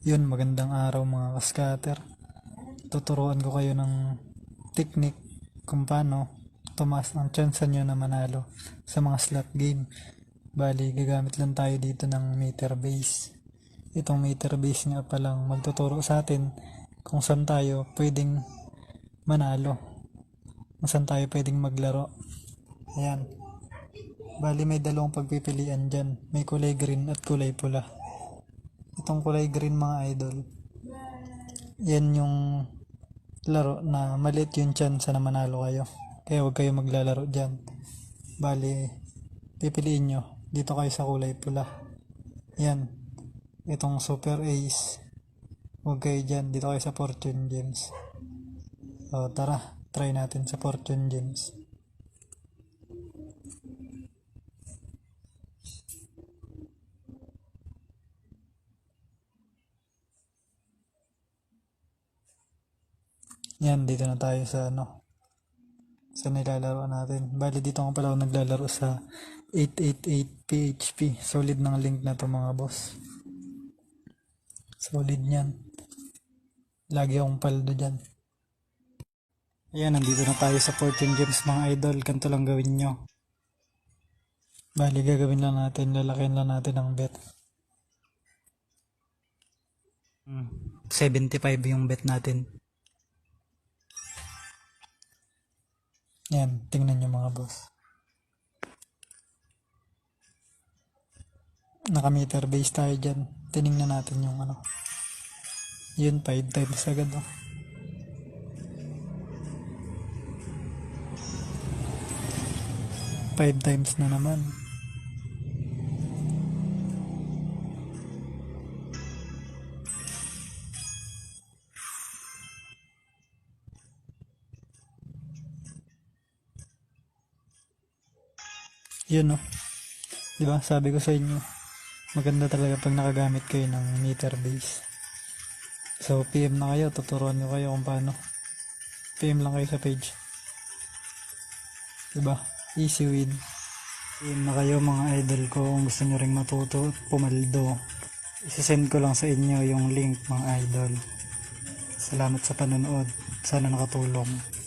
Yun, magandang araw mga ka-scatter. Tuturuan ko kayo ng technique kung paano tumaas ang tsansa nyo na manalo sa mga slot game. Bali, gagamit lang tayo dito ng meter base. Itong meter base nga palang magtuturo sa atin kung saan tayo pwedeng manalo, kung saan tayo pwedeng maglaro. Ayan. Bali, may dalawang pagpipilian dyan. May kulay green at kulay pula. Itong kulay green mga idol, yan yung laro na maliit yung chance na manalo kayo. Kaya huwag kayo maglalaro dyan. Bali, pipiliin nyo. Dito kayo sa kulay pula. Yan. Itong Super Ace. Huwag kayo dyan. Dito kayo sa Fortune Gems. So, tara. Try natin sa Fortune Gems. Yan, dito na tayo sa sa nilalaro natin. Bali dito nga pala ako naglalaro sa 888 PHP. Solid ng link na to mga boss. Solid niyan. Lagi akong paldo dyan. Ayan, nandito na tayo sa Fortune Gems mga idol. Ganito lang gawin nyo. Bali gagawin lang natin, lalakihan lang natin ang bet. 75 yung bet natin. Yan, tingnan nyo mga boss. Naka-meter base tayo dyan. Tinignan natin yung Yun, 5 times agad 5 times na naman. Yun diba sabi ko sa inyo, maganda talaga pag nakagamit kayo ng meter base. So PM na kayo, tuturuan ko kayo kung paano. PM lang kayo sa page. Diba? Easy win. PM na kayo mga idol ko kung gusto nyo ring matuto at pumaldo. Isisend ko lang sa inyo yung link mga idol. Salamat sa panonood. Sana nakatulong.